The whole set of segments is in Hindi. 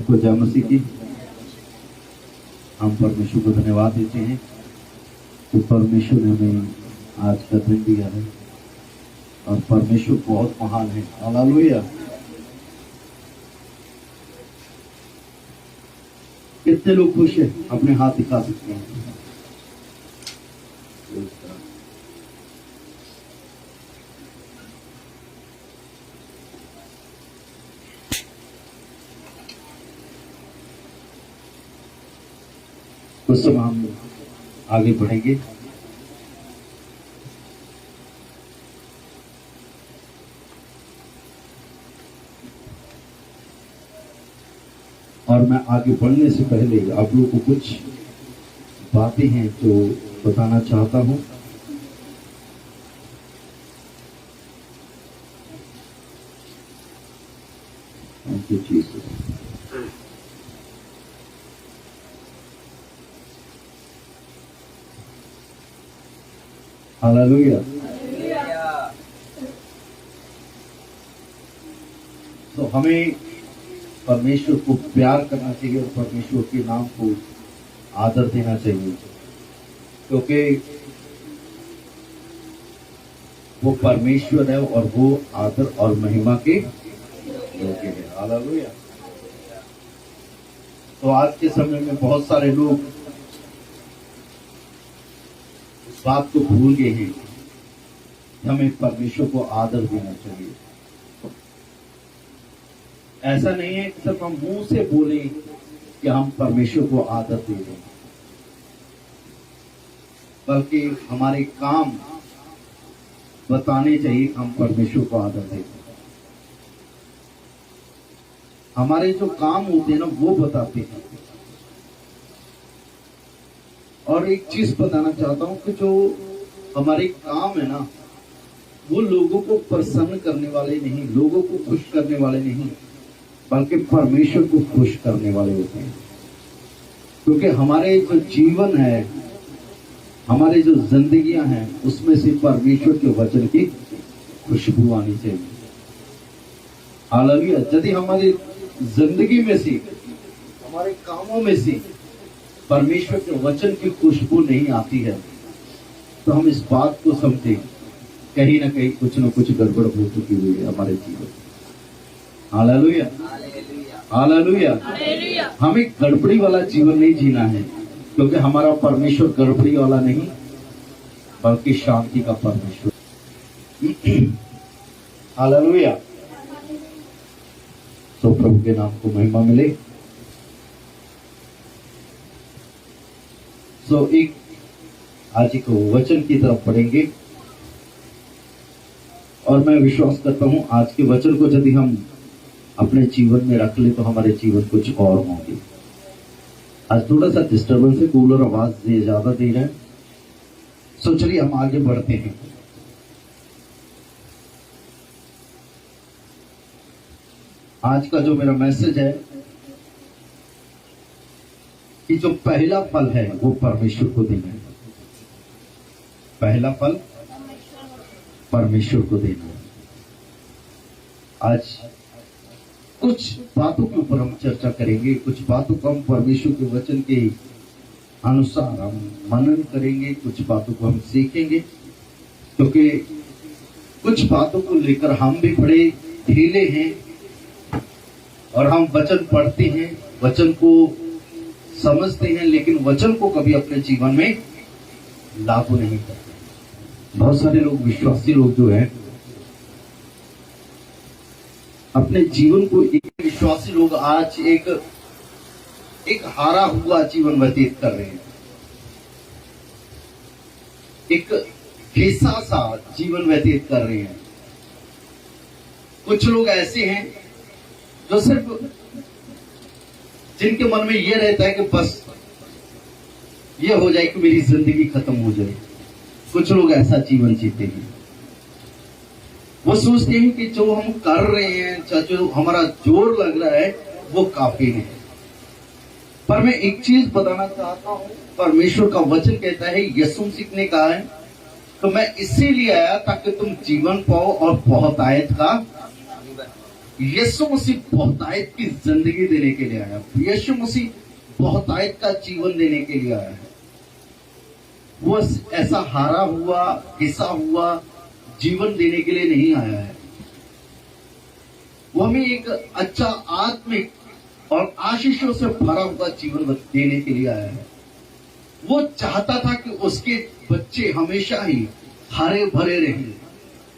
सबको जय मसीह की। हम परमेश्वर को धन्यवाद देते हैं कि परमेश्वर ने हमें आज का दिन दिया है और परमेश्वर बहुत महान है। हालेलुया। कितने लोग खुश हैं? अपने हाथ दिखा सकते हैं। उस समय हम आगे बढ़ेंगे। और मैं आगे बढ़ने से पहले आप लोगों को कुछ बातें हैं जो बताना चाहता हूं। Thank you Jesus. हालेलुया। तो हमें परमेश्वर को प्यार करना चाहिए और परमेश्वर के नाम को आदर देना चाहिए, क्योंकि वो परमेश्वर है और वो आदर और महिमा के योग्य है। हालेलुया। तो आज के समय में बहुत सारे लोग इस बात को भूल गए हैं कि हमें परमेश्वर को आदर देना चाहिए। ऐसा नहीं है कि सिर्फ हम मुंह से बोले कि हम परमेश्वर को आदर दे रहे हैं, बल्कि हमारे काम बताने चाहिए कि हम परमेश्वर को आदर देते हैं। हमारे जो काम होते हैं ना वो बताते हैं। और एक चीज बताना चाहता हूं कि जो हमारे काम है ना वो लोगों को प्रसन्न करने वाले नहीं, लोगों को खुश करने वाले नहीं, बल्कि परमेश्वर को खुश करने वाले होते हैं। क्योंकि हमारे जो जीवन है, हमारे जो जिंदगियां हैं, उसमें से परमेश्वर के वचन की खुशबू आनी चाहिए। हालेलुया। यदि हमारी जिंदगी में से, हमारे कामों में से परमेश्वर के वचन की खुशबू नहीं आती है तो हम इस बात को समझे कहीं ना कहीं कुछ न कुछ गड़बड़ हो चुकी हुई है हमारे जीवन। हालेलुया। हालेलुया। हमें गड़बड़ी वाला जीवन नहीं जीना है, क्योंकि हमारा परमेश्वर गड़बड़ी वाला नहीं बल्कि शांति का परमेश्वर। हालेलुया। तो प्रभु के नाम को महिमा मिले। सो एक आज एक वचन की तरफ बढ़ेंगे और मैं विश्वास करता हूं आज के वचन को यदि हम अपने जीवन में रख ले तो हमारे जीवन कुछ और होंगे। आज थोड़ा सा डिस्टर्बेंस है, कूलर आवाज ज्यादा दे रहा है। सो चलिए हम आगे बढ़ते हैं। आज का जो मेरा मैसेज है कि जो पहला फल है वो परमेश्वर को देना है। पहला फल परमेश्वर को देना है। आज कुछ बातों के ऊपर हम चर्चा करेंगे, कुछ बातों को हम परमेश्वर के वचन के अनुसार हम मनन करेंगे, कुछ बातों को हम सीखेंगे, क्योंकि कुछ बातों को लेकर हम भी बड़े ढीले हैं और हम वचन पढ़ते हैं, वचन को समझते हैं, लेकिन वचन को कभी अपने जीवन में लागू नहीं करते। बहुत सारे लोग, विश्वासी लोग जो है, अपने जीवन को, एक विश्वासी लोग आज एक हारा हुआ जीवन व्यतीत कर रहे हैं, एक फीसा सा जीवन व्यतीत कर रहे हैं। कुछ लोग ऐसे हैं जो सिर्फ, जिनके मन में यह रहता है कि बस ये हो जाए कि मेरी जिंदगी खत्म हो जाए। कुछ लोग ऐसा जीवन जीते हैं। वो सोचते हैं कि जो हम कर रहे हैं, जो हमारा जोर लग रहा है, वो काफी नहीं। पर मैं एक चीज बताना चाहता हूं, परमेश्वर का वचन कहता है, यीशु मसीह ने कहा है, तो मैं इसीलिए आया ताकि तुम जीवन पाओ और बहुतायत का यीशु मसीह बहुतायत की जिंदगी देने के लिए आया। यीशु मसीह बहुतायत का जीवन देने के लिए आया है। वो ऐसा हारा हुआ, घिसा हुआ जीवन देने के लिए नहीं आया है। वो हमें एक अच्छा आत्मिक और आशीषों से भरा हुआ जीवन देने के लिए आया है। वो चाहता था कि उसके बच्चे हमेशा ही हरे भरे रहें,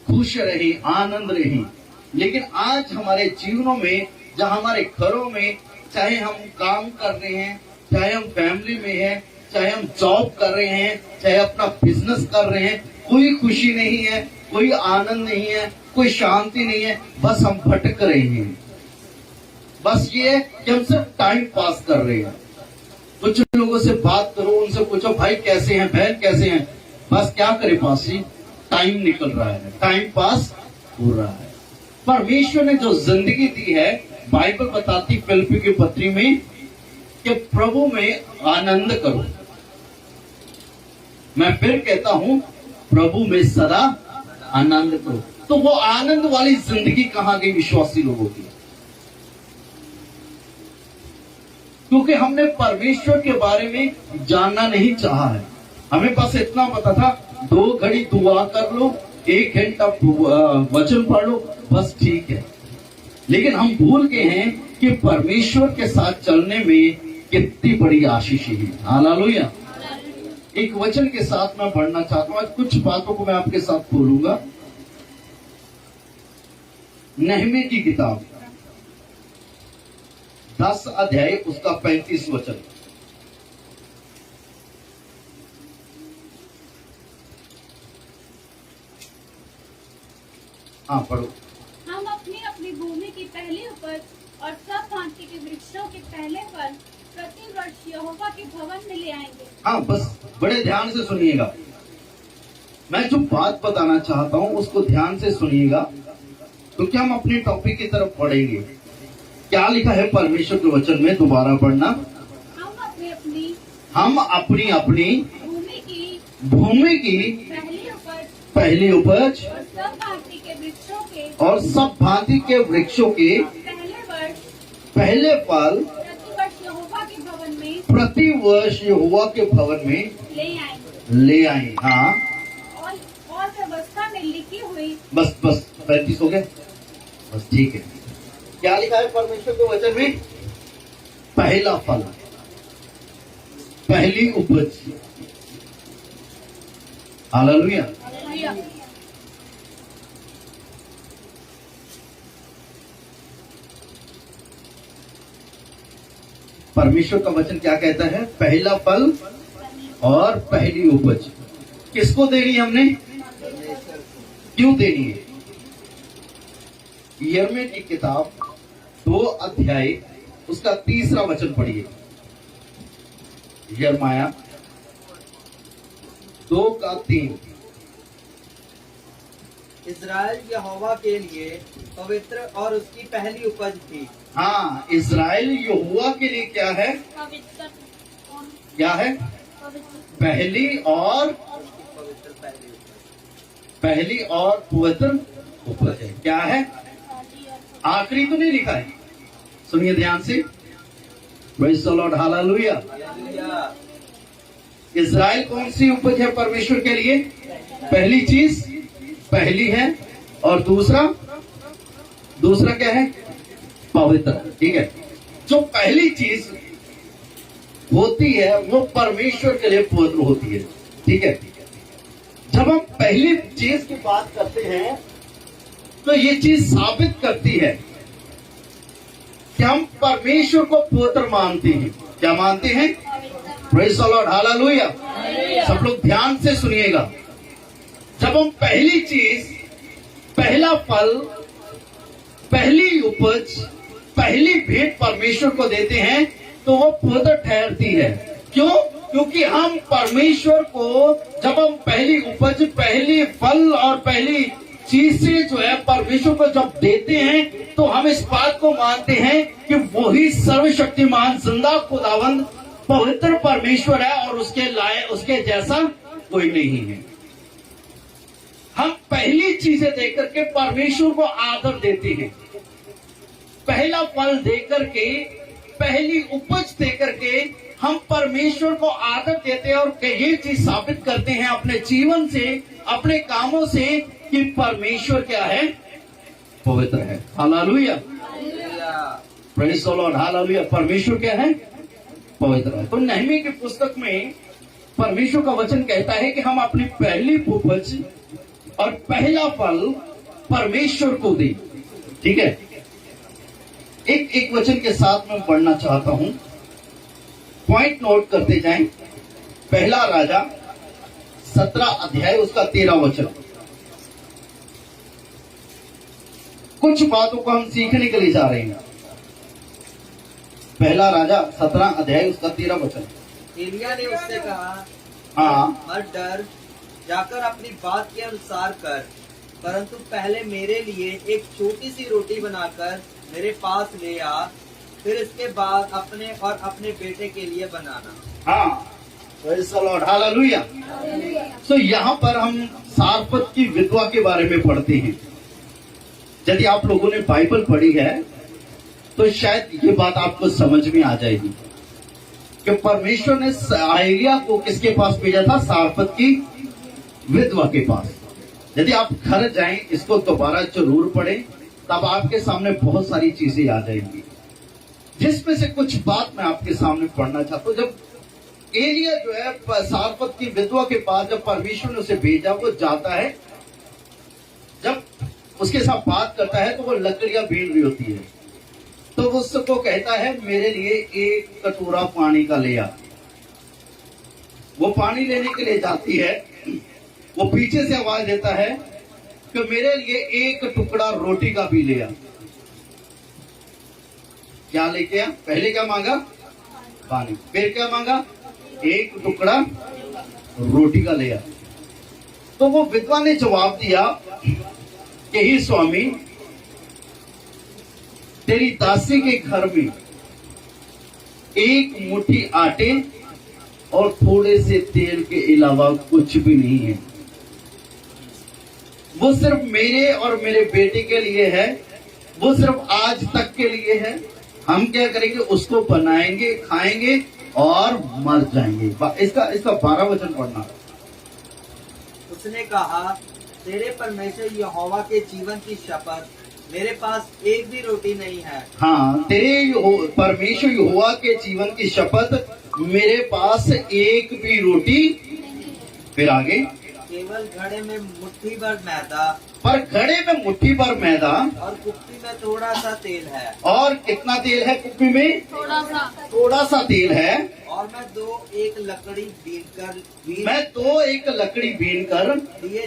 खुश रहें, आनंद रहें। लेकिन आज हमारे जीवनों में, जहां हमारे घरों में, चाहे हम काम कर रहे हैं, चाहे हम फैमिली में हैं, चाहे हम जॉब कर रहे हैं, चाहे अपना बिजनेस कर रहे हैं, कोई खुशी नहीं है, कोई आनंद नहीं है, कोई शांति नहीं है। बस हम भटक रहे हैं। बस ये कि हम सिर्फ टाइम पास कर रहे हैं। कुछ लोगों से बात करो, उनसे पूछो भाई कैसे हैं, बहन कैसे हैं। बस क्या करे, पासी टाइम निकल रहा है, टाइम पास हो रहा है। परमेश्वर ने जो जिंदगी दी है, बाइबल बताती फिलिप्पी की पत्री में कि प्रभु में आनंद करो। मैं फिर कहता हूं, प्रभु में सदा आनंद करो। तो वो आनंद वाली जिंदगी कहां गई विश्वासी लोगों की? क्योंकि हमने परमेश्वर के बारे में जानना नहीं चाहा है। हमें पास इतना पता था, 2 घड़ी दुआ कर लो, 1 घंटा वचन पढ़ लो, बस ठीक है। लेकिन हम भूल गए हैं कि परमेश्वर के साथ चलने में कितनी बड़ी आशीष है। हालेलुया। एक वचन के साथ मैं बढ़ना चाहता हूं। आज कुछ बातों को मैं आपके साथ बोलूंगा। नहमी की किताब 10 अध्याय उसका 35 वचन। हाँ पढ़ो। हम अपनी अपनी भूमि की पहली उपज और सब भांति के वृक्षों के पहले फल प्रति वर्ष यहोवा के भवन में ले आएंगे। हाँ, बस बड़े ध्यान से सुनिएगा। मैं जो बात बताना चाहता हूँ उसको ध्यान से सुनिएगा, तो क्या हम अपने टॉपिक की तरफ बढ़ेंगे। क्या लिखा है परमेश्वर के वचन में? दोबारा पढ़ना। हम अपनी अपनी भूमि की पहली उपज और सब भांति के वृक्षों के पहले फल प्रति वर्ष यहोवा के भवन में ले आए। हाँ, और व्यवस्था में लिखी हुई। बस 35 हो गए, बस ठीक है। क्या लिखा है परमेश्वर के वचन में? पहला फल, पहली उपज। हालेलुया। परमेश्वर का वचन क्या कहता है? पहला फल और पहली उपज किसको देनी है हमने? क्यों देनी है? यिर्मयाह की किताब 2 अध्याय उसका 3 वचन पढ़िए। यिर्मयाह 2:3। इज़राइल यहोवा के लिए पवित्र और उसकी पहली उपज थी। हाँ, इज़राइल यहोवा के लिए क्या है? पवित्र। क्या है? पहली और पवित्र उपज है। क्या है? आखिरी तो नहीं लिखा है। सुनिए ध्यान से। Praise the lord. Hallelujah. Israel कौन सी उपज है परमेश्वर के लिए? पहली चीज पहली है, और दूसरा क्या है? पवित्र। ठीक है। जो पहली चीज होती है वो परमेश्वर के लिए पवित्र होती है। ठीक है। जब हम पहली चीज की बात करते हैं तो ये चीज साबित करती है कि हम परमेश्वर को पवित्र मानते हैं। क्या मानते हैं? Praise the lord. हालेलुया। सब लोग ध्यान से सुनिएगा। जब हम पहली चीज, पहला फल, पहली उपज, पहली भेंट परमेश्वर को देते हैं तो वो पवित्र ठहरती है। क्यों? क्योंकि हम परमेश्वर को जब हम पहली उपज, पहली फल और पहली चीज से जो है परमेश्वर को जब देते हैं तो हम इस बात को मानते हैं कि वही सर्वशक्तिमान जिंदा खुदावंद पवित्र परमेश्वर है और उसके जैसा कोई नहीं है। हम पहली चीजें देकर के परमेश्वर को आदर देते हैं। पहला फल देकर के, पहली उपज देकर के हम परमेश्वर को आदर देते हैं और ये चीज साबित करते हैं अपने जीवन से, अपने कामों से कि परमेश्वर क्या है, पवित्र है। Hallelujah, praise the lord, hallelujah. परमेश्वर क्या है, पवित्र है। तो नहमी की पुस्तक में परमेश्वर का वचन कहता है कि हम अपनी पहली उपज और पहला फल परमेश्वर को दें। ठीक है, एक एक वचन के साथ मैं पढ़ना चाहता हूं, पॉइंट नोट करते जाएं। पहला राजा 17 अध्याय उसका 13 वचन। कुछ बातों को हम सीखने के लिए जा रहे हैं। पहला राजा 17 अध्याय उसका 13 वचन। एलिया ने उससे कहा, हाँ, मत डर, जाकर अपनी बात के अनुसार कर, परंतु पहले मेरे लिए एक छोटी सी रोटी बनाकर मेरे पास ले आ, फिर इसके बाद अपने और अपने बेटे के लिए बनाना। हाँ, प्रेज़ द लॉर्ड, हालेलुया। तो यहाँ पर हम सारपत की विधवा के बारे में पढ़ते हैं। यदि आप लोगों ने बाइबल पढ़ी है तो शायद ये बात आपको समझ में आ जाएगी कि परमेश्वर ने एलिया को किसके पास भेजा था, सारपत की विधवा के पास। यदि आप घर जाएं, इसको दोबारा जरूर पढ़ें, तब आपके सामने बहुत सारी चीजें आ जाएंगी, जिसमें से कुछ बात मैं आपके सामने पढ़ना चाहता हूं। जब एलिया जो है सारपत की विधवा के पास, जब परमेश्वर ने उसे भेजा, वो जाता है, जब उसके साथ बात करता है तो वो लकड़ियां बीन रही होती है, तो वो उसको कहता है मेरे लिए एक कटोरा पानी का ले आ। वो पानी लेने के लिए जाती है, वो पीछे से आवाज देता है कि मेरे लिए एक टुकड़ा रोटी का भी ले आ। क्या लेके आ? पहले क्या मांगा? पानी। फिर क्या मांगा? एक टुकड़ा रोटी का ले आ। तो वो विधवा ने जवाब दिया कि ही स्वामी, तेरी दासी के घर में एक मुट्ठी आटे और थोड़े से तेल के अलावा कुछ भी नहीं है। वो सिर्फ मेरे और मेरे बेटे के लिए है, वो सिर्फ आज तक के लिए है। हम क्या करेंगे? उसको बनाएंगे, खाएंगे और मर जाएंगे। इसका 12 वचन पढ़ना। उसने कहा, तेरे परमेश्वर यहोवा के जीवन की शपथ, मेरे पास एक भी रोटी नहीं है। हाँ, तेरे परमेश्वर यहोवा के जीवन की शपथ, मेरे पास एक भी रोटी। फिर आगे, केवल घड़े में मुट्ठी भर मैदा, पर घड़े में मुट्ठी भर मैदा और कुप्पी में थोड़ा सा तेल है। और कितना तेल है कुप्पी में? थोड़ा सा तेल है। और मैं एक लकड़ी बीन कर लिए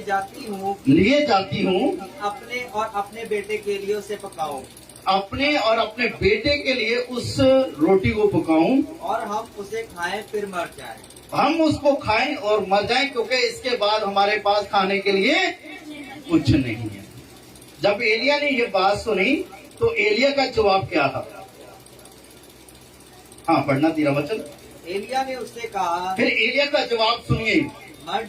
जाती हूँ अपने और अपने बेटे के लिए उसे पकाऊं, अपने और अपने बेटे के लिए उस रोटी को पकाऊं, और हम उसे खाएं फिर मर जाएं। हम उसको खाएं और मर जाएं, क्योंकि इसके बाद हमारे पास खाने के लिए कुछ नहीं है। जब एलिया ने ये बात सुनी तो एलिया का जवाब क्या था? हाँ, पढ़ना 13 वचन। एलिया ने उससे कहा, फिर एलिया का जवाब सुनिए, मत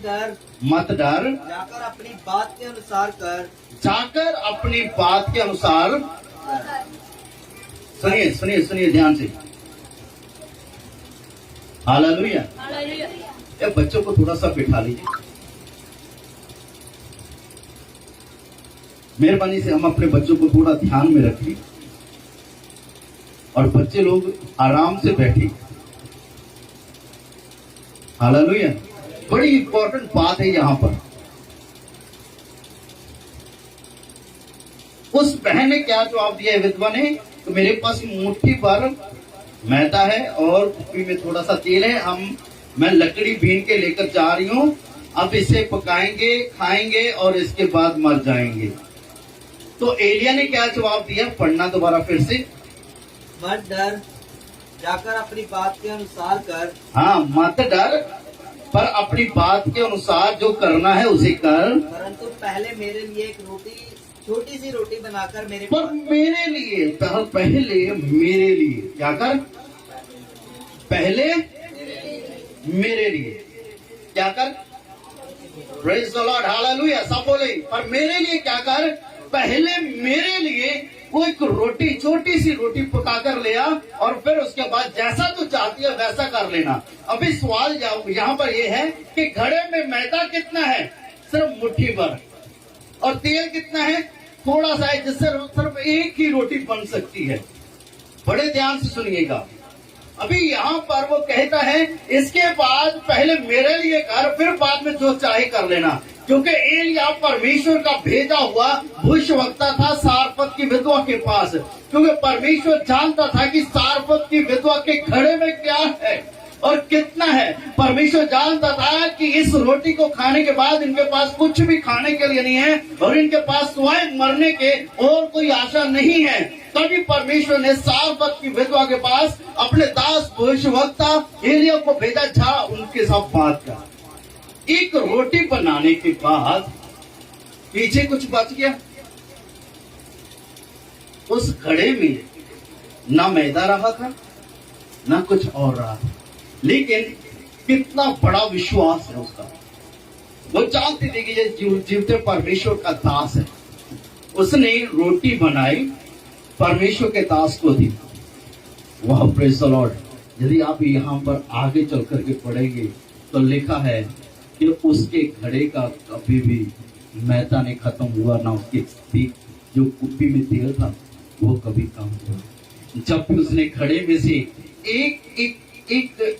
डर, जाकर अपनी बात के अनुसार कर, जाकर अपनी बात के अनुसार। सुनिए ध्यान से। हालेलुया। ये बच्चों को थोड़ा सा बिठा लीजिए, मेहरबानी से। हम अपने बच्चों को थोड़ा ध्यान में रखें और बच्चे लोग आराम से बैठे। हालेलुया। बड़ी इंपॉर्टेंट बात है यहाँ पर। उस बहन ने क्या जवाब दिया विधवा ने? तो मेरे पास मुट्ठी भर मैदा है और कुप्पी में थोड़ा सा तेल है, मैं लकड़ी बीन के लेकर जा रही हूँ, अब इसे पकाएंगे, खाएंगे और इसके बाद मर जाएंगे। तो एलिया ने क्या जवाब दिया? पढ़ना दोबारा फिर से। मत डर, जाकर अपनी बात के अनुसार कर। हाँ, मत डर, पर अपनी बात के अनुसार जो करना है उसे कर, परंतु पहले मेरे लिए एक छोटी सी रोटी बनाकर मेरे लिए क्या कर? पहले मेरे लिए क्या कर? Praise the lord, hallelujah. सब बोले, पर मेरे लिए क्या कर? पहले मेरे लिए वो एक रोटी, छोटी सी रोटी पका कर ले आ और फिर उसके बाद जैसा तू चाहती है वैसा कर लेना। अभी सवाल यहाँ पर ये है कि घड़े में मैदा कितना है? सिर्फ मुट्ठी भर। और तेल कितना है? थोड़ा सा है, जिससे सिर्फ एक ही रोटी बन सकती है। बड़े ध्यान से सुनिएगा। अभी यहाँ पर वो कहता है इसके बाद पहले मेरे लिए कर, फिर बाद में जो चाहे कर लेना। क्योंकि एलिया परमेश्वर का भेजा हुआ भविष्यवक्ता था सारपत की विधवा के पास। क्योंकि परमेश्वर जानता था कि सारपत की विधवा के घड़े में क्या है और कितना है। परमेश्वर जानता था कि इस रोटी को खाने के बाद इनके पास कुछ भी खाने के लिए नहीं है और इनके पास स्वयं मरने के और कोई आशा नहीं है। तभी परमेश्वर ने सारपत की विधवा के पास अपने दास भविष्यवक्ता एलिया को भेजा, जा उनके साथ बात कर। एक रोटी बनाने के बाद पीछे कुछ बच गया। उस घड़े में ना मैदा रहा था ना कुछ और रहा था, लेकिन कितना बड़ा विश्वास है उसका। वो जानती थी कि ये जीवते परमेश्वर का दास है। उसने रोटी बनाई, परमेश्वर के दास को दी। वह प्रेज़ द लॉर्ड। यदि आप यहाँ पर आगे चल करके पढ़ेंगे तो लिखा है कि उसके घड़े का कभी भी मैदा नहीं खत्म हुआ, ना उसकी जो कुप्पी में तेल था वो कभी कम हुआ। जब भी उसने घड़े में से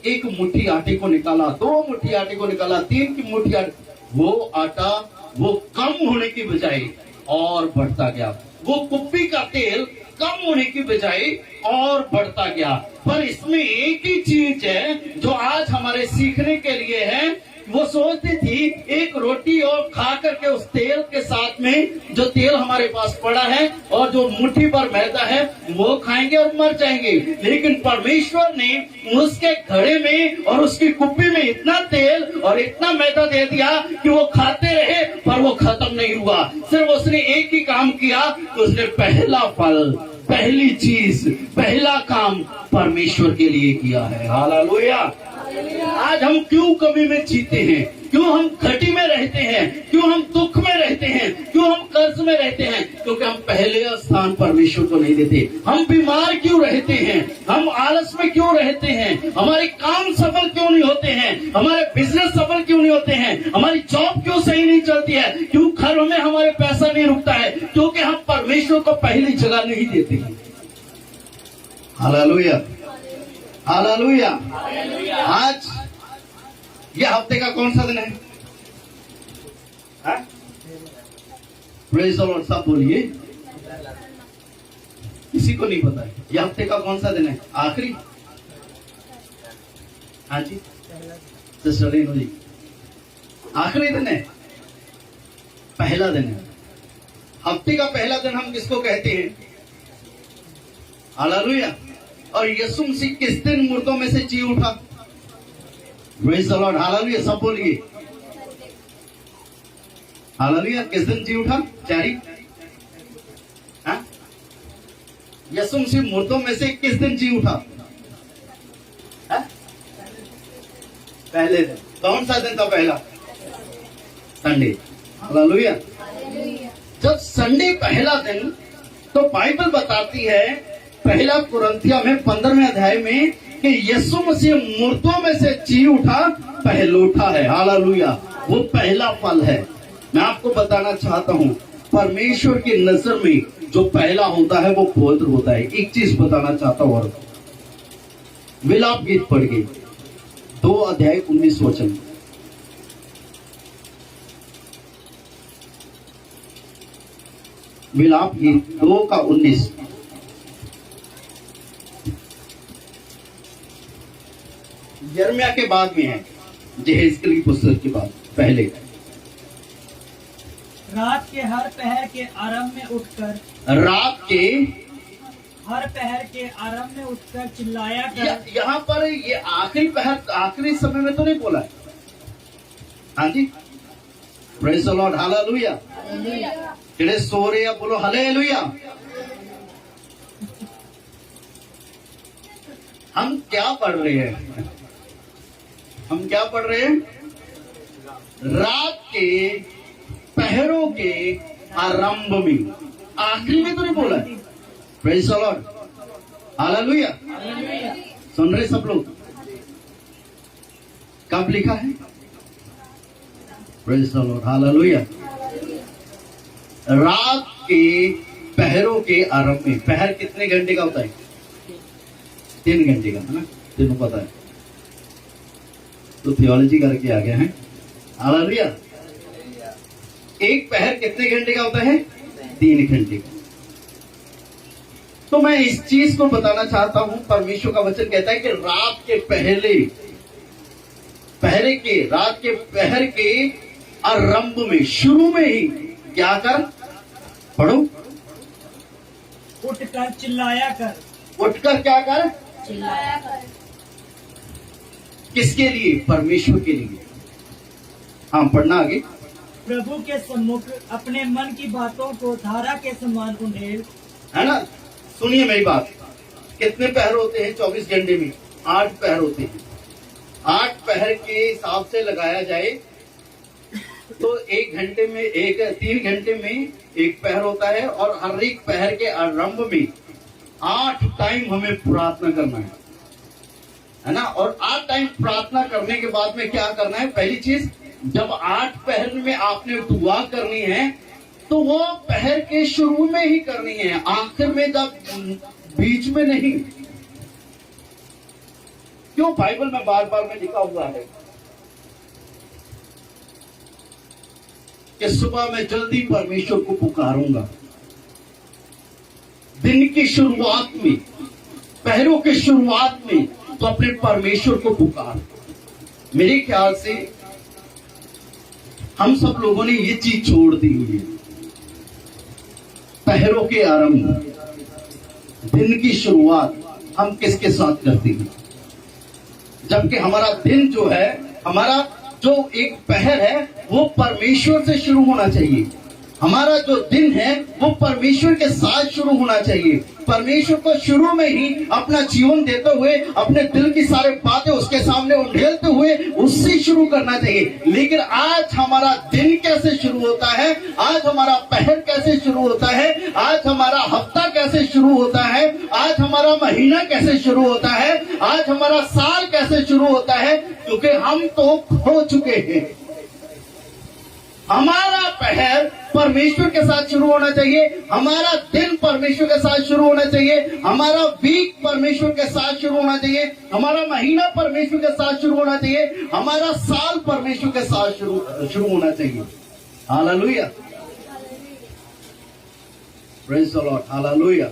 एक मुट्ठी आटे को निकाला, 2 मुट्ठी आटे को निकाला, 3 की मुट्ठी आटे, वो आटा वो कम होने की बजाय और बढ़ता गया। वो कुप्पी का तेल कम होने की बजाय और बढ़ता गया। पर इसमें एक ही चीज है जो आज हमारे सीखने के लिए है। वो सोचती थी एक रोटी और खा करके उस तेल के साथ में जो तेल हमारे पास पड़ा है और जो मुट्ठी भर मैदा है वो खाएंगे और मर जाएंगे। लेकिन परमेश्वर ने उसके घड़े में और उसकी कुप्पी में इतना तेल और इतना मैदा दे दिया कि वो खाते रहे पर वो खत्म नहीं हुआ। सिर्फ उसने एक ही काम किया, उसने पहला फल, पहली चीज, पहला काम परमेश्वर के लिए किया है। हालेलुया। आज हम क्यों कमी में जीते हैं? क्यों हम घटी में रहते हैं? क्यों हम दुख में रहते हैं? क्यों हम कर्ज में रहते हैं? क्योंकि हम पहले स्थान परमेश्वर को नहीं देते। हम बीमार क्यों रहते हैं? हम आलस में क्यों रहते हैं? हमारे काम सफल क्यों नहीं होते हैं? हमारे बिजनेस सफल क्यों नहीं होते हैं? हमारी जॉब क्यों सही नहीं चलती है? क्यों घर में हमारे पैसा नहीं रुकता है? क्योंकि हम परमेश्वर को पहली जगह नहीं देते हैं। Hallelujah, hallelujah. आज ये हफ्ते का कौन सा दिन है? Praise the Lord. सब बोलिए। किसी को नहीं पता है ये हफ्ते का कौन सा दिन है? आखिरी? हाँ जी सिस्टर रेनू जी, आखिरी दिन है, पहला दिन है। हफ्ते का पहला दिन हम किसको कहते हैं? हालेलुया। और यीशु मसीह किस दिन मुर्दों में से जी उठा? Praise the lord. हालेलुया। सब बोलिए। हालेलुया। किस दिन जी उठा? चारी? यीशु मसीह मुर्दों में से किस दिन जी उठा? पहले दिन। कौन सा दिन था पहला? संडे। हालेलुया। जब संडे पहला दिन, तो बाइबल बताती है पहला कुरिन्थियों में 15वें अध्याय में कि यीशु मसीह मुर्दों में से जी उठा, पहलौठा है। हालेलुया। वो पहला फल है। मैं आपको बताना चाहता हूँ परमेश्वर की नजर में जो पहला होता है वो पवित्र होता है। एक चीज बताना चाहता हूँ, और विलाप गीत पढ़ गई 2 अध्याय 19 वचन। विलाप गीत 2 का 19। यिर्मयाह के बाद में है, यहेजकेल की पुस्तक के बाद पहले। रात के हर पहर के आरंभ में उठकर, रात के हर पहर के आरंभ में उठकर चिल्लाया कर। यहाँ पर ये आखिरी पहर, आखिरी समय में तो नहीं बोला है। हाँ जी, प्रेज़ द लॉर्ड। हालेलुया। जेड़े सो रहे हैं बोलो हालेलुया। हम क्या पढ़ रहे हैं? हम क्या पढ़ रहे हैं? रात के पहरों के आरंभ में। आखिरी में तो नहीं बोला है। Praise the lord, hallelujah. सुन रहे सब लोग? कब लिखा है? Praise the lord, hallelujah. रात के पहरों के आरंभ में, पहर कितने घंटे का होता है? 3 घंटे का, है ना? तेनों पता है तो थियोलॉजी करके आ गया है, हालेलुया। एक पहर कितने घंटे का होता है? 3 घंटे का। तो मैं इस चीज को बताना चाहता हूं, परमेश्वर का वचन कहता है कि रात के रात के पहर के आरंभ में, शुरू में ही क्या कर? पढ़ो। उठकर चिल्लाया कर। उठकर क्या कर? चिल्लाया कर। किसके लिए? परमेश्वर के लिए। हाँ, पढ़ना आगे। प्रभु के सम्मुख अपने मन की बातों को धारा के समान उंडेल। है ना? सुनिए मेरी बात। कितने पहर होते हैं 24 घंटे में? 8 पहर होते हैं। 8 पहर के हिसाब से लगाया जाए तो 1 घंटे में 3 घंटे में 1 पहर होता है, और हर एक पहर के आरंभ में 8 टाइम हमें प्रार्थना करना है ना? और 8 टाइम प्रार्थना करने के बाद में क्या करना है? पहली चीज, जब 8 पहर में आपने दुआ करनी है तो वो पहर के शुरू में ही करनी है, आखिर में, जब बीच में नहीं। क्यों? बाइबल में बार बार में लिखा हुआ है कि सुबह में जल्दी परमेश्वर को पुकारूंगा। दिन की शुरुआत में, पहरों की शुरुआत में तो अपने परमेश्वर को पुकार। मेरे ख्याल से हम सब लोगों ने ये चीज छोड़ दी हुई है। पहरों के आरंभ, दिन की शुरुआत हम किसके साथ करते हैं? जबकि हमारा दिन जो है, हमारा जो एक पहर है, वो परमेश्वर से शुरू होना चाहिए। हमारा जो दिन है वो परमेश्वर के साथ शुरू होना चाहिए। परमेश्वर को शुरू में ही अपना जीवन देते हुए, अपने दिल की सारी बातें उसके सामने उंडेलते हुए उससे शुरू करना चाहिए। लेकिन आज हमारा दिन कैसे शुरू होता है, आज हमारा पहर कैसे शुरू होता है, आज हमारा हफ्ता कैसे शुरू होता है, आज हमारा महीना कैसे शुरू होता है, आज हमारा साल कैसे शुरू होता है? क्योंकि हम तो खो चुके हैं। हमारा पहर परमेश्वर के साथ शुरू होना चाहिए, हमारा दिन परमेश्वर के साथ शुरू होना चाहिए, हमारा वीक परमेश्वर के साथ शुरू होना चाहिए, हमारा महीना परमेश्वर के साथ शुरू होना चाहिए, हमारा साल परमेश्वर के साथ शुरू होना चाहिए। Hallelujah, praise the lord, hallelujah,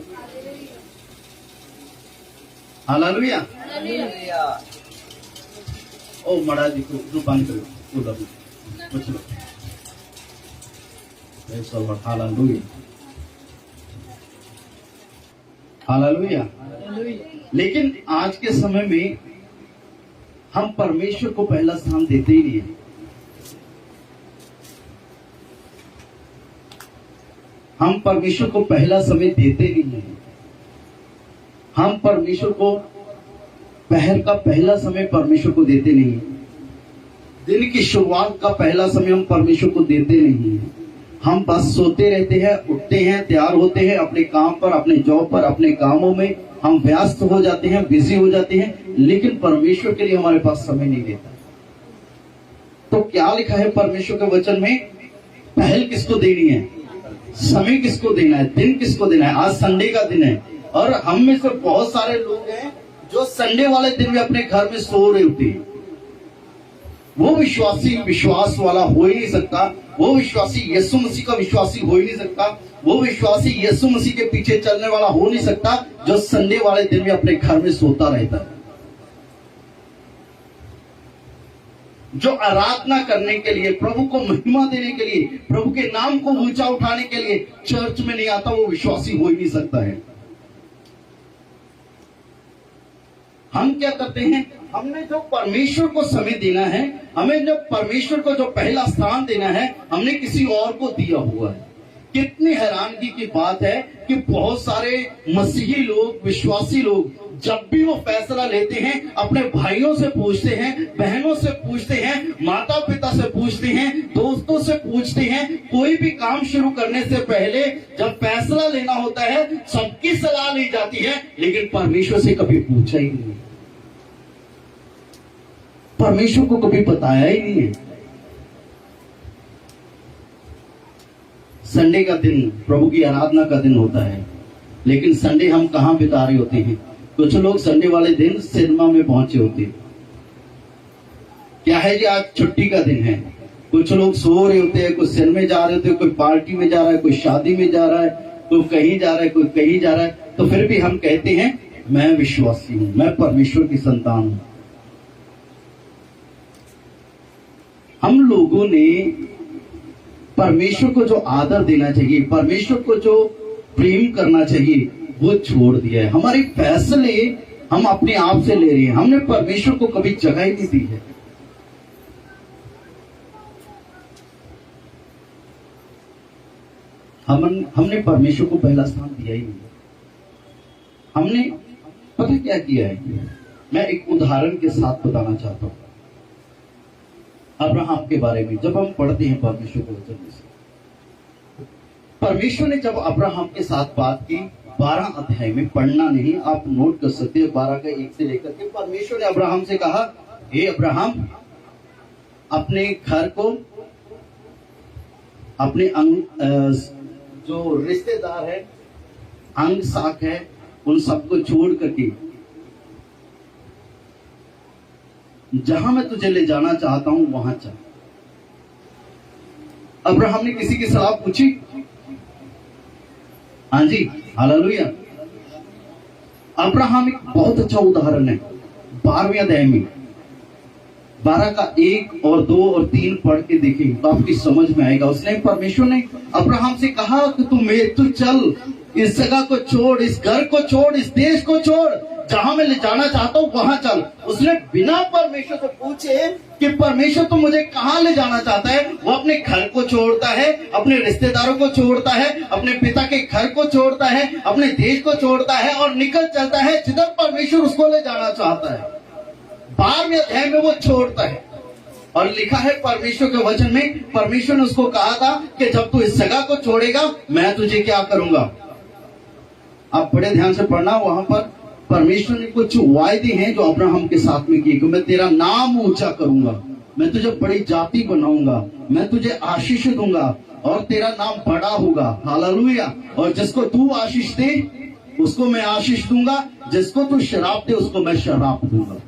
hallelujah. ओ महाराज जी को बंद करो, उधर कुछ लो। Hallelujah, hallelujah. लेकिन आज के समय में हम परमेश्वर को पहला स्थान देते ही नहीं है। हम परमेश्वर को पहला समय देते नहीं है। हम परमेश्वर को पहर का पहला समय परमेश्वर को देते नहीं है। दिन की शुरुआत का पहला समय हम परमेश्वर को देते नहीं है। हम बस सोते रहते हैं, उठते हैं, तैयार होते हैं, अपने काम पर, अपने जॉब पर, अपने कामों में हम व्यस्त हो जाते हैं, बिजी हो जाते हैं, लेकिन परमेश्वर के लिए हमारे पास समय नहीं रहता। तो क्या लिखा है परमेश्वर के वचन में? पहल किसको देनी है, समय किसको देना है, दिन किसको देना है। आज संडे का दिन है और हम में से बहुत सारे लोग हैं जो संडे वाले दिन में अपने घर में सो रहे होते हैं। वो विश्वासी विश्वास वाला हो ही नहीं सकता, वो विश्वासी यीशु मसीह का विश्वासी हो ही नहीं सकता, वो विश्वासी यीशु मसीह के पीछे चलने वाला हो नहीं सकता जो संडे वाले दिन में अपने घर में सोता रहता है, जो आराधना करने के लिए, प्रभु को महिमा देने के लिए, प्रभु के नाम को ऊंचा उठाने के लिए चर्च में नहीं आता, वो विश्वासी हो ही नहीं सकता है। हम क्या करते हैं? हमने जो परमेश्वर को समय देना है, हमें जो परमेश्वर को जो पहला स्थान देना है, हमने किसी और को दिया हुआ है। कितनी हैरानगी की बात है कि बहुत सारे मसीही लोग, विश्वासी लोग जब भी वो फैसला लेते हैं अपने भाइयों से पूछते हैं, बहनों से पूछते हैं, माता पिता से पूछते हैं, दोस्तों से पूछते हैं। कोई भी काम शुरू करने से पहले जब फैसला लेना होता है सबकी सलाह ली जाती है, लेकिन परमेश्वर से कभी पूछा ही नहीं, परमेश्वर को कभी बताया ही नहीं है। संडे का दिन प्रभु की आराधना का दिन होता है, लेकिन संडे हम कहां बिता रहे होते हैं? कुछ लोग संडे वाले दिन सिनेमा में पहुंचे होते हैं। क्या है जी, आज छुट्टी का दिन है। कुछ लोग सो रहे होते हैं, कुछ सिनेमा जा रहे होते हैं, कोई पार्टी में जा रहा है, कोई शादी में जा रहा है, कोई कहीं जा रहा है, कोई कहीं जा रहा है। तो फिर भी हम कहते हैं मैं विश्वासी हूं, मैं परमेश्वर की संतान हूं। हम लोगों ने परमेश्वर को जो आदर देना चाहिए, परमेश्वर को जो प्रेम करना चाहिए, वो छोड़ दिया है। हमारे फैसले हम अपने आप से ले रहे हैं, हमने परमेश्वर को कभी जगह ही नहीं दी है। हमने परमेश्वर को पहला स्थान दिया ही नहीं। हमने पता क्या किया है, मैं एक उदाहरण के साथ बताना चाहता हूं अब्राहम के बारे में। जब हम पढ़ते हैं परमेश्वर के वचन में से, परमेश्वर ने जब अब्राहम के साथ बात की, 12 अध्याय में, पढ़ना नहीं, आप नोट कर सकते हैं, 12 का 1 से लेकर के, परमेश्वर ने अब्राहम से कहा, हे अब्राहम, अपने घर को, अपने जो रिश्तेदार है, अंग साख है, उन सबको छोड़ करके जहां मैं तुझे ले जाना चाहता हूं वहां चल। अब्राहम ने किसी की सलाह पूछी? हाँ जी, हालेलुया। अब्राहम एक बहुत अच्छा उदाहरण है। 12वें अध्याय में 12 का 1 और 2 और 3 पढ़ के देखें तो आपकी समझ में आएगा। उसने, परमेश्वर ने अब्राहम से कहा कि तू चल, इस जगह को छोड़, इस घर को छोड़, इस देश को छोड़, जहां मैं ले जाना चाहता हूं वहां चल। उसने बिना परमेश्वर से पूछे कि परमेश्वर तो मुझे कहां ले जाना चाहता है, वो अपने घर को छोड़ता है, अपने रिश्तेदारों को छोड़ता है, अपने पिता के घर को छोड़ता है, अपने देश को छोड़ता है और निकल चलता है जिधर परमेश्वर उसको ले जाना चाहता है। 12वें अध्याय में वो छोड़ता है और लिखा है परमेश्वर के वचन में, परमेश्वर ने उसको कहा था कि जब तू इस जगह को छोड़ेगा मैं तुझे क्या करूंगा। आप बड़े ध्यान से पढ़ना, वहां पर परमेश्वर ने कुछ वायदे हैं जो अब्राहम के साथ में किए कि मैं तेरा नाम ऊंचा करूंगा, मैं तुझे बड़ी जाति बनाऊंगा, मैं तुझे आशीष दूंगा और तेरा नाम बड़ा होगा। हालेलुया। और जिसको तू आशीष दे उसको मैं आशीष दूंगा, जिसको तू शराब दे उसको मैं शराब दूंगा।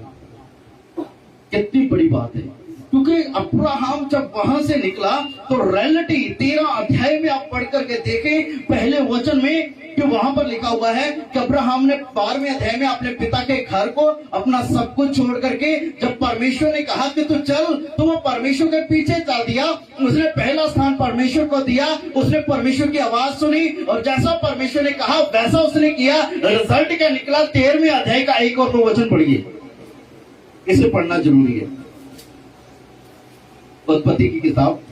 कितनी बड़ी बात है, क्योंकि अब्राहम जब वहां से निकला तो रियलिटी 13 अध्याय में आप पढ़ करके देखें पहले वचन में कि वहां पर लिखा हुआ है कि अब्राहम ने 12वें अध्याय में अपने पिता के घर को, अपना सब कुछ छोड़ करके, जब परमेश्वर ने कहा कि तू चल, तो वो परमेश्वर के पीछे चल दिया। उसने पहला स्थान परमेश्वर को दिया, उसने परमेश्वर की आवाज सुनी और जैसा परमेश्वर ने कहा वैसा उसने किया। रिजल्ट क्या निकला? 13वें अध्याय का 1 और 2 वचन पढ़िए, इसे पढ़ना जरूरी है। उत्पत्ति की किताब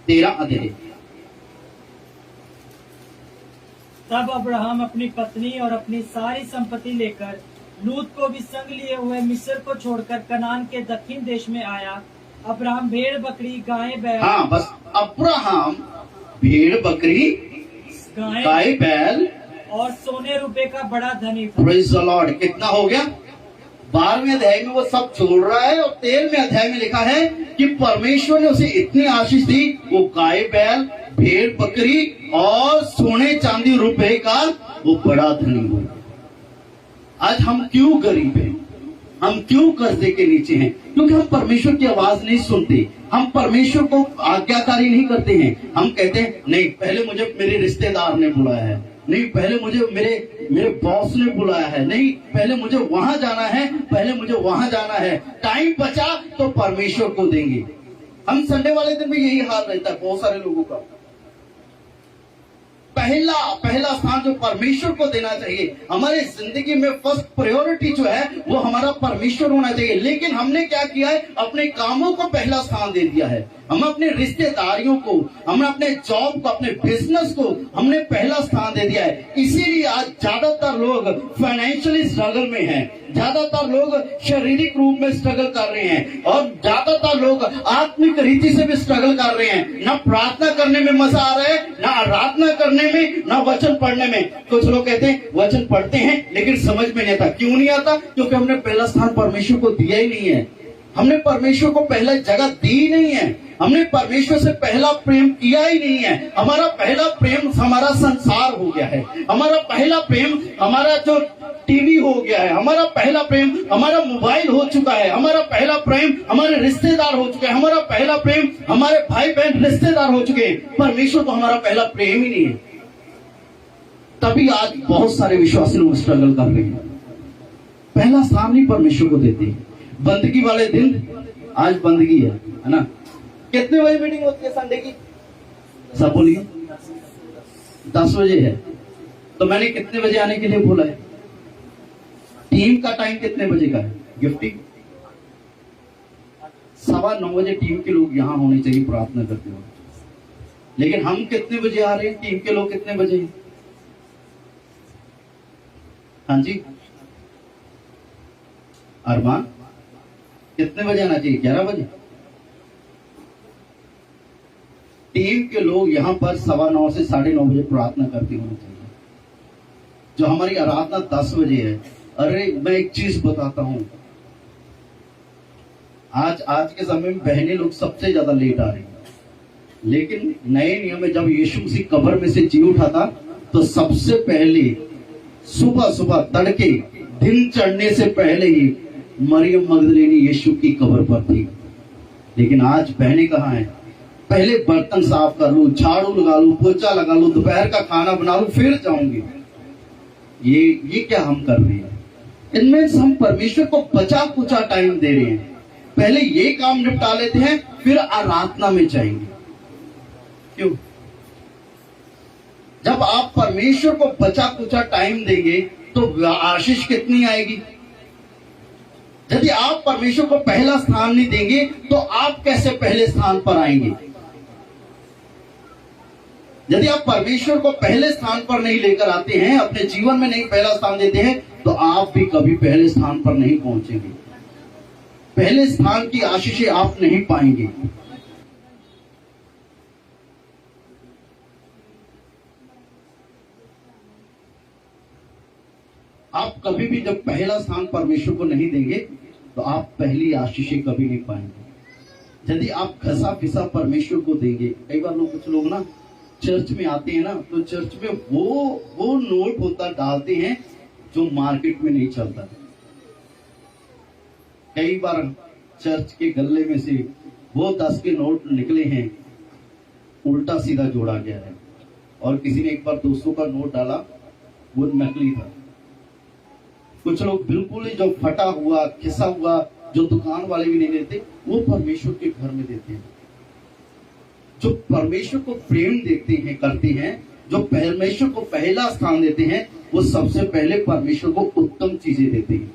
13 अध्याय। तब अब्राहम अपनी पत्नी और अपनी सारी संपत्ति लेकर लूत को भी संग लिए हुए मिस्र को छोड़कर कनान के दक्षिण देश में आया। अब्राहम भेड़ बकरी गाय बैल, हाँ बस, अब्राहम भेड़ बकरी गाय बैल और सोने रुपए का बड़ा धनी था। Praise the Lord. कितना हो गया? 12वें अध्याय में वो सब छोड़ रहा है और 13वें अध्याय में लिखा है कि परमेश्वर ने उसे इतनी आशीष दी, वो गाय बैल, भेड़ बकरी और सोने चांदी रुपए का वो बड़ा धनी हो। आज हम क्यों गरीब हैं? हम क्यों कर्जे के नीचे हैं? क्योंकि हम परमेश्वर की आवाज नहीं सुनते, हम परमेश्वर को आज्ञाकारी नहीं करते हैं। हम कहते हैं नहीं, पहले मुझे मेरे रिश्तेदार ने बुलाया है, नहीं पहले मुझे मेरे बॉस ने बुलाया है, नहीं पहले मुझे वहां जाना है, पहले मुझे वहां जाना है, टाइम बचा तो परमेश्वर को देंगे। हम संडे वाले दिन में यही हाल रहता है बहुत सारे लोगों का। पहला स्थान जो परमेश्वर को देना चाहिए, हमारे जिंदगी में फर्स्ट प्रायोरिटी जो है वो हमारा परमेश्वर होना चाहिए। लेकिन हमने क्या किया है? अपने कामों को पहला स्थान दे दिया है, हम अपने रिश्तेदारियों को, हमने अपने जॉब को, अपने बिजनेस को हमने पहला स्थान दे दिया है। इसीलिए आज ज्यादातर लोग फाइनेंशियली स्ट्रगल में हैं, ज्यादातर लोग शारीरिक रूप में स्ट्रगल कर रहे हैं और ज्यादातर लोग आत्मिक रीति से भी स्ट्रगल कर रहे हैं। ना प्रार्थना करने में मजा आ रहा है, ना आराधना करने में, ना वचन पढ़ने में। कुछ लोग कहते हैं वचन पढ़ते हैं लेकिन समझ में नहीं आता। क्यों नहीं आता? क्योंकि हमने पहला स्थान परमेश्वर को दिया ही नहीं है। हमने परमेश्वर को पहला जगह दी नहीं है। हमने परमेश्वर से पहला प्रेम किया ही नहीं है। हमारा पहला प्रेम हमारा संसार हो गया है। हमारा पहला प्रेम हमारा जो टीवी हो गया है। हमारा पहला प्रेम हमारा मोबाइल हो चुका है। हमारा पहला प्रेम हमारे रिश्तेदार हो चुके हैं। हमारा पहला प्रेम हमारे भाई बहन रिश्तेदार हो चुके हैं। परमेश्वर तो हमारा पहला प्रेम ही नहीं है। तभी आज बहुत सारे विश्वासी लोग स्ट्रगल कर रहे हैं, पहला स्थान नहीं परमेश्वर को देते। बंदगी वाले दिन, आज बंदगी है ना? कितने बजे मीटिंग होती है संडे की? सब बोलिए 10 बजे है। तो मैंने कितने बजे आने के लिए बोला है? टीम का टाइम कितने बजे का है? गिफ्टिंग 9:15 बजे टीम के लोग यहां होने चाहिए प्रार्थना करते हुए। लेकिन हम कितने बजे आ रहे हैं? टीम के लोग कितने बजे हैं? हाँ जी अरमान, कितने बजे आना चाहिए? 11 बजे। टीम के लोग यहां पर 9:15 से 9:30 बजे प्रार्थना करते होने चाहिए। जो हमारी आराधना 10 बजे है। अरे मैं एक चीज बताता हूं, आज के समय में बहनें लोग सबसे ज्यादा लेट आ रही हैं। लेकिन नए नियम में जब यीशु मसीह कब्र में से जी उठा था तो सबसे पहले सुबह सुबह तड़के दिन चढ़ने से पहले ही मरियम मगदलीनी यीशु की कब्र पर थी। लेकिन आज बहनें कहाँ हैं? पहले बर्तन साफ कर लूं, झाड़ू लगा लूं, पोछा लगा लूं, दोपहर का खाना बना लूं, फिर जाऊंगी। ये क्या हम कर रहे हैं? इनमें हम परमेश्वर को बचा कुचा टाइम दे रहे हैं। पहले ये काम निपटा लेते हैं, फिर आराधना में जाएंगे। क्यों? जब आप परमेश्वर को बचा कुचा टाइम देंगे तो आशीष कितनी आएगी? यदि आप परमेश्वर को पहला स्थान नहीं देंगे तो आप कैसे पहले स्थान पर आएंगे? यदि आप परमेश्वर को पहले स्थान पर नहीं लेकर आते हैं, अपने जीवन में नहीं पहला स्थान देते हैं, तो आप भी कभी पहले स्थान पर नहीं पहुंचेंगे। पहले स्थान की आशीषें आप नहीं पाएंगे। आप कभी भी जब पहला स्थान परमेश्वर को नहीं देंगे तो आप पहली आशीषें कभी नहीं पाएंगे। यदि आप घसा फिसा परमेश्वर को देंगे, कई बार लोग, कुछ लोग ना चर्च में आते हैं ना, तो चर्च में वो नोट होता डालते हैं जो मार्केट में नहीं चलता। कई बार चर्च के गल्ले में से वो 10 के नोट निकले हैं, उल्टा सीधा जोड़ा गया है। और किसी ने एक बार 200 का नोट डाला, वो नकली था। कुछ लोग बिल्कुल ही जो फटा हुआ, खिसा हुआ, जो दुकान वाले भी नहीं देते, वो परमेश्वर के घर में देते हैं। जो परमेश्वर को प्रेम देखते हैं, करते हैं, जो परमेश्वर को पहला स्थान देते हैं, वो सबसे पहले परमेश्वर को उत्तम चीजें देते हैं।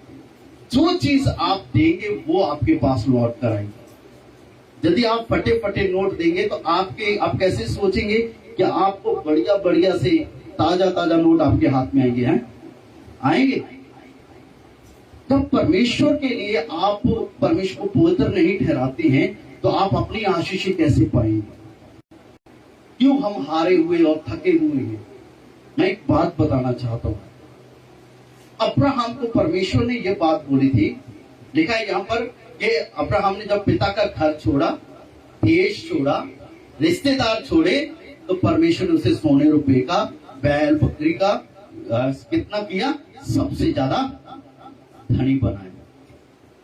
जो चीज आप देंगे वो आपके पास लौट कर आएंगे। यदि आप फटे फटे नोट देंगे तो आप कैसे सोचेंगे कि आपको बढ़िया बढ़िया से ताजा ताजा नोट आपके हाथ में आएंगे? हैं आएंगे? जब परमेश्वर के लिए आप परमेश्वर को पवित्र नहीं ठहराते हैं तो आप अपनी आशीष कैसे पाएंगे? क्यों हम हारे हुए और थके हुए हैं? मैं एक बात बताना चाहता हूं। अब्राहम को परमेश्वर ने यह बात बोली थी, लिखा है यहाँ पर कि अब्राहम ने जब पिता का घर छोड़ा, देश छोड़ा, रिश्तेदार छोड़े, तो परमेश्वर ने उसे सोने रुपए का, बैल बकरी का कितना किया? सबसे ज्यादा धनी बनाया।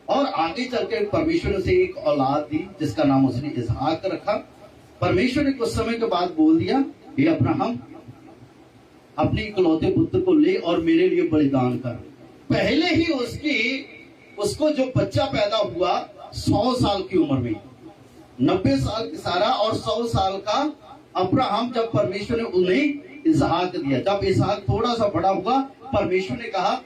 और आगे चलकर परमेश्वर ने उसे एक औलाद दी जिसका नाम उसने इसहाक रखा। परमेश्वर ने कुछ समय के बाद बोल दिया, हे अब्राहम, अपने इकलौते पुत्र को ले और मेरे लिए बलिदान कर। पहले ही उसको जो बच्चा पैदा हुआ 100 साल की उम्र में, 90 साल की सारा और 100 साल का अब्राहम, जब परमेश्वर ने उन्हें इसहाक दिया। जब इसहाक थोड़ा सा बड़ा हुआ, परमेश्वर ने कहा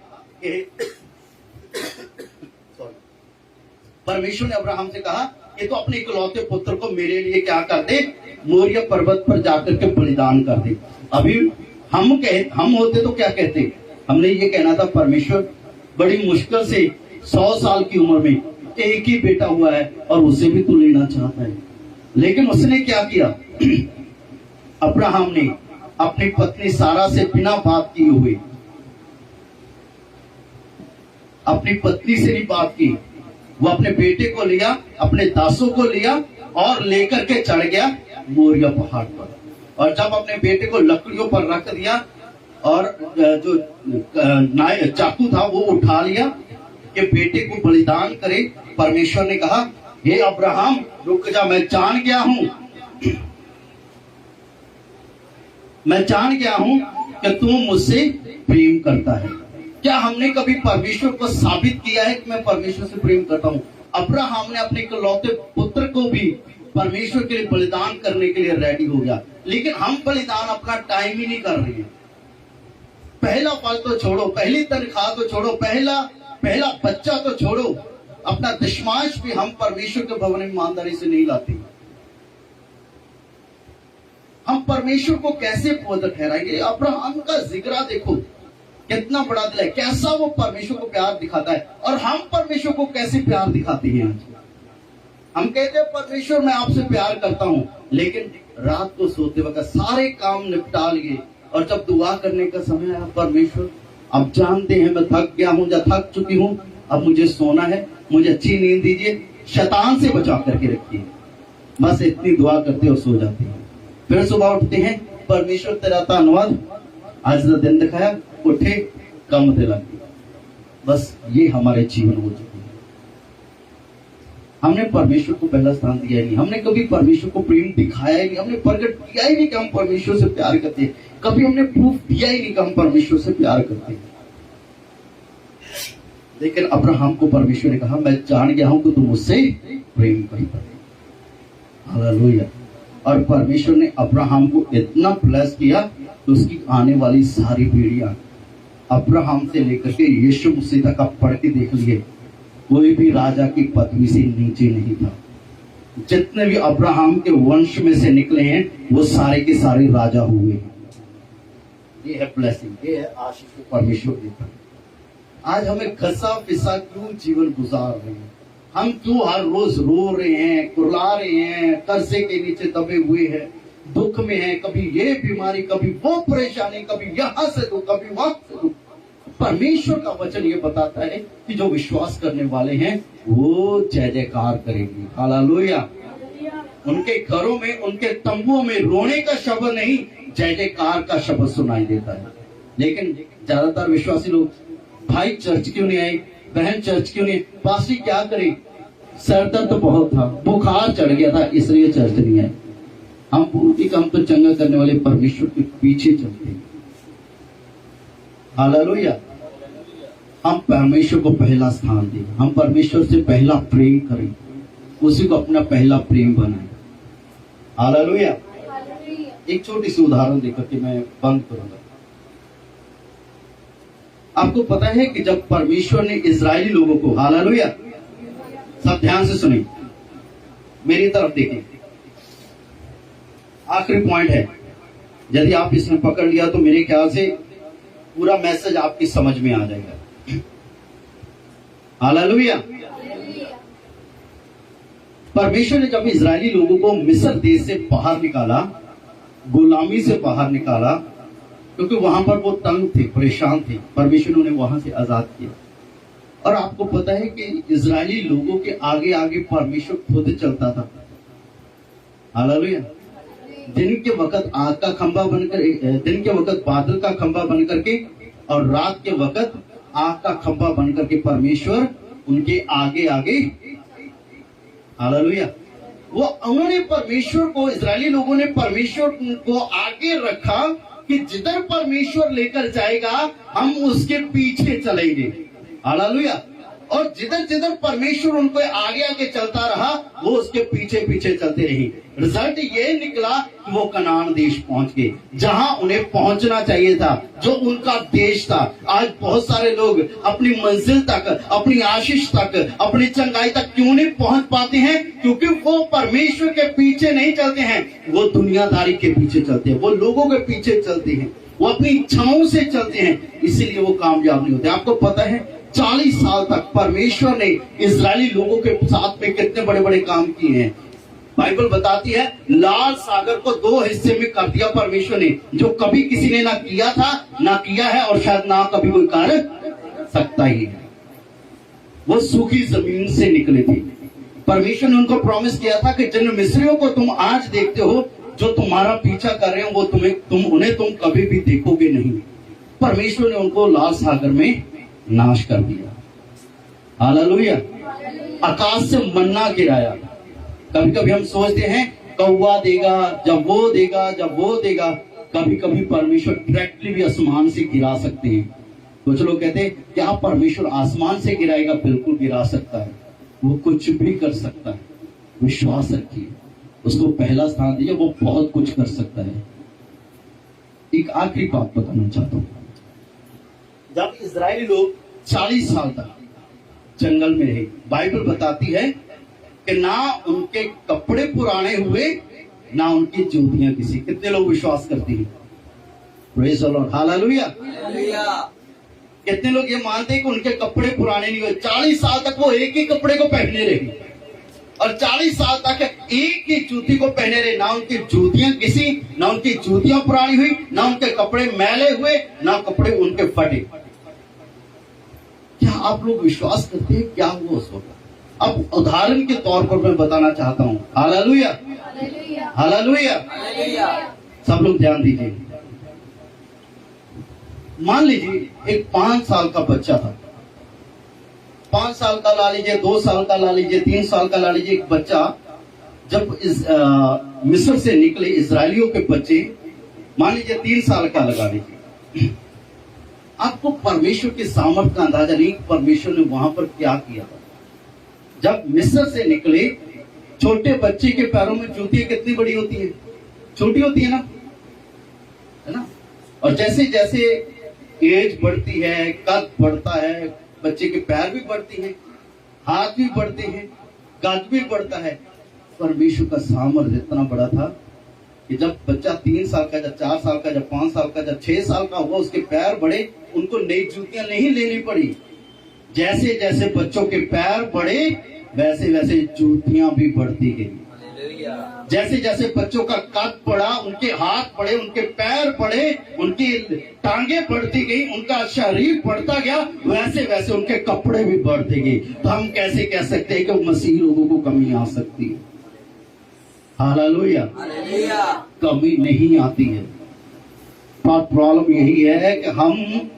परमेश्वर ने अब्राहम से कहा कि तो अपने इकलौते पुत्र को मेरे लिए क्या कर दे, मोरिया पर्वत पर जाकर के बलिदान कर दे। अभी हम होते तो क्या कहते, हमने ये कहना था परमेश्वर बड़ी मुश्किल से 100 साल की उम्र में एक ही बेटा हुआ है और उसे भी तू लेना चाहता है। लेकिन उसने क्या किया, अब्राहम ने अपनी पत्नी सारा से बिना बात किए हुए, अपनी पत्नी से नहीं बात की, वो अपने बेटे को लिया, अपने दासों को लिया और लेकर के चढ़ गया मोरिया पहाड़ पर। और जब अपने बेटे को लकड़ियों पर रख दिया और जो चाकू था वो उठा लिया कि बेटे को बलिदान करे, परमेश्वर ने कहा, हे अब्राहम रुक जा, मैं जान गया हूं कि तू मुझसे प्रेम करता है। क्या हमने कभी परमेश्वर को साबित किया है कि मैं परमेश्वर से प्रेम करता हूं? अब्राहम ने अपने इकलौते पुत्र को भी परमेश्वर के लिए बलिदान करने के लिए रेडी हो गया, लेकिन हम बलिदान अपना टाइम ही नहीं कर रहे हैं। पहला फल तो छोड़ो, पहली तनख्वाह तो छोड़ो, पहला बच्चा तो छोड़ो, अपना दशमांश भी हम परमेश्वर के भवन में ईमानदारी से नहीं लाते। हम परमेश्वर को कैसे पवित्र ठहराएंगे? अब्राहम का जिक्र देखो, कितना बड़ा दिल है, कैसा वो परमेश्वर को प्यार दिखाता है। और हम परमेश्वर को कैसे प्यार दिखाते हैं? हम कहते हैं परमेश्वर मैं आपसे प्यार करता हूं, लेकिन रात को सोते वक्त सारे काम निपटा लिए और जब दुआ करने का समय आया, परमेश्वर अब जानते हैं मैं थक गया हूं या थक चुकी हूं, अब मुझे सोना है, मुझे अच्छी नींद दीजिए, शैतान से बचा करके रखिए। बस इतनी दुआ करते और सो जाते हैं। फिर सुबह उठते हैं, परमेश्वर तेरा धन्यवाद, आज का दिन दिखाया, उठे, काम पे लग गए। बस ये हमारे जीवन हो चुके हैं। हमने परमेश्वर को पहला स्थान दिया ही नहीं, हमने कभी परमेश्वर को प्रेम दिखाया ही नहीं, हमने प्रकट किया ही नहीं कि हम परमेश्वर से प्यार करते हैं, कभी हमने प्रूफ दिया ही नहीं कि हम परमेश्वर से प्यार करते हैं। लेकिन अब्राहम को परमेश्वर ने कहा, मैं जान गया हूं कि तुम मुझसे प्रेम करता है। हालेलुया। और परमेश्वर ने अब्राहम को इतना ब्लेस किया कि उसकी आने वाली सारी पीढ़ियां अब्राहम से लेकर के यीशु मसीह तक आप पढ़ के देख लिए, कोई भी राजा की पदवी से नीचे नहीं था। जितने भी अब्राहम के वंश में से निकले हैं वो सारे के सारे राजा हुए। ये है ब्लेसिंग, ये है आशीष को परमेश्वर देता है। आज हमें घसा पिसा क्यों जीवन गुजार रहे हैं? हम क्यों हर रोज रो रहे हैं, कुर्ला रहे हैं, कर्जे के नीचे दबे हुए हैं, दुख में हैं, कभी ये बीमारी, कभी वो परेशानी, कभी यहां से दुख, कभी वहां से दुख। परमेश्वर का वचन ये बताता है कि जो विश्वास करने वाले हैं वो जय जयकार करेंगे। हालेलुया। उनके घरों में, उनके तंबुओं में रोने का शब्द नहीं, जय जयकार का शब्द सुनाई देता है। लेकिन ज्यादातर विश्वासी लोग, भाई चर्च क्यों नहीं आए, बहन चर्च क्यों नहीं, पास्टर क्या करे, सर दर्द तो बहुत था, बुखार चढ़ गया था इसलिए चर्च नहीं आए। हम पूरी काम तो चंगा करने वाले परमेश्वर के पीछे चलते हैं। हालेलुया। हम परमेश्वर को पहला स्थान दें, हम परमेश्वर से पहला प्रेम करें, उसी को अपना पहला प्रेम बनाएं। हालेलुया। एक छोटी सी उदाहरण देकर के मैं बंद करूंगा। आपको पता है कि जब परमेश्वर ने इजरायली लोगों को, हालेलुया, सब ध्यान से सुनिए, मेरी तरफ देखिए, आखिरी पॉइंट है, यदि आप इसमें पकड़ लिया तो मेरे ख्याल से पूरा मैसेज आपकी समझ में आ जाएगा। हालेलुया। परमेश्वर ने जब इजरायली लोगों को मिस्र देश से बाहर निकाला, गुलामी से बाहर निकाला, क्योंकि वहां पर वो तंग थे, परेशान थे, परमेश्वर ने उन्हें वहां से आजाद किया। और आपको पता है कि इजरायली लोगों के आगे आगे परमेश्वर खुद चलता था। हालेलुया। दिन के वक्त आग का खंभा बनकर, दिन के वक्त बादल का खंभा बन करके और रात के वक्त आग का खंभा बन करके परमेश्वर उनके आगे आगे, हालेलुया, वो उन्होंने परमेश्वर को, इजरायली लोगों ने परमेश्वर को आगे रखा कि जिधर परमेश्वर लेकर जाएगा हम उसके पीछे चलेंगे। हालेलुया। और जिधर जिधर परमेश्वर उनको आगे आगे चलता रहा, वो उसके पीछे पीछे चलते रही। रिजल्ट ये निकला कि वो कनान देश पहुंच गए, जहां उन्हें पहुंचना चाहिए था, जो उनका देश था। आज बहुत सारे लोग अपनी मंजिल तक, अपनी आशीष तक, अपनी चंगाई तक क्यों नहीं पहुंच पाते हैं? क्योंकि वो परमेश्वर के पीछे नहीं चलते हैं, वो दुनियादारी के पीछे चलते हैं, वो लोगों के पीछे चलते हैं, वो अपनी इच्छाओं से चलते हैं, इसीलिए वो कामयाब नहीं होते। आपको पता है 40 साल तक परमेश्वर ने इजरायली लोगों के साथ में कितने बड़े बड़े काम किए हैं। बाइबल बताती है लाल सागर को 2 हिस्से में कर दिया परमेश्वर ने, जो कभी किसी ने ना किया था, ना किया है, और शायद ना कभी कोई कर सकता ही है। वो सूखी जमीन से निकले थे। परमेश्वर ने उनको प्रॉमिस किया था कि जिन मिस्रियों को तुम आज देखते हो, जो तुम्हारा पीछा कर रहे हो, वो उन्हें कभी भी देखोगे नहीं। परमेश्वर ने उनको लाल सागर में नाश कर दिया। हालेलुया। आकाश से मन्ना गिराया। कभी कभी हम सोचते हैं कौवा देगा, जब वो देगा, जब वो देगा। कभी कभी परमेश्वर डायरेक्टली भी आसमान से गिरा सकते हैं। कुछ लोग कहते हैं क्या परमेश्वर आसमान से गिराएगा? बिल्कुल गिरा सकता है, वो कुछ भी कर सकता है। विश्वास रखिए, उसको पहला स्थान दीजिए, वो बहुत कुछ कर सकता है। एक आखिरी बात बताना चाहता हूं। जब इजरायली लोग 40 साल तक जंगल में रहे, बाइबल बताती है कि ना उनके कपड़े पुराने हुए, ना उनकी जूतियां किसी। कितने लोग विश्वास करते हैं? Praise the lord, hallelujah. कितने लोग ये मानते हैं कि उनके कपड़े पुराने नहीं हुए? 40 साल तक वो एक ही कपड़े को पहने रहे, और 40 साल तक एक ही जूती को पहने रहे। ना उनकी जूतियां किसी, ना उनकी जूतियां पुरानी हुई, ना उनके कपड़े मैले हुए, ना कपड़े उनके फटे। क्या आप लोग विश्वास करते हैं क्या हुआ उस वक्त? अब उदाहरण के तौर पर मैं बताना चाहता हूं। Hallelujah, hallelujah. सब लोग ध्यान दीजिए। मान लीजिए एक 5 साल का बच्चा था, 5 साल का ला लीजिए, 2 साल का ला लीजिए, 3 साल का ला लीजिए। एक बच्चा जब मिस्र से निकले, इजरायलियों के बच्चे, मान लीजिए 3 साल का लगा लीजिए। आपको परमेश्वर के सामर्थ का अंदाजा नहीं, परमेश्वर ने वहां पर क्या किया था। जब मिस्र से निकले, छोटे बच्चे के पैरों में जूतियां कितनी बड़ी होती है? छोटी होती है ना, है ना? और जैसे जैसे एज बढ़ती है, कद बढ़ता है, बच्चे के पैर भी बढ़ते हैं, हाथ भी बढ़ते हैं, कद भी बढ़ता है। परमेश्वर का सामर्थ इतना बड़ा था कि जब बच्चा 3 साल का, जब 4 साल का, जब 5 साल का, जब 6 साल का हुआ, उसके पैर बढ़े, उनको नई जूतियां नहीं लेनी पड़ी। जैसे जैसे बच्चों के पैर बढ़े, वैसे वैसे जूतियां भी बढ़ती गई। जैसे जैसे बच्चों का कद बढ़ा, उनके हाथ बढ़े, उनके पैर बढ़े, उनकी टांगे बढ़ती गई, उनका शरीर बढ़ता गया, वैसे वैसे उनके कपड़े भी बढ़ते गए। तो हम कैसे कह सकते हैं कि मसीह लोगों को कमी आ सकती है? हालेलुया, कमी नहीं आती है। पर प्रॉब्लम यही है कि हम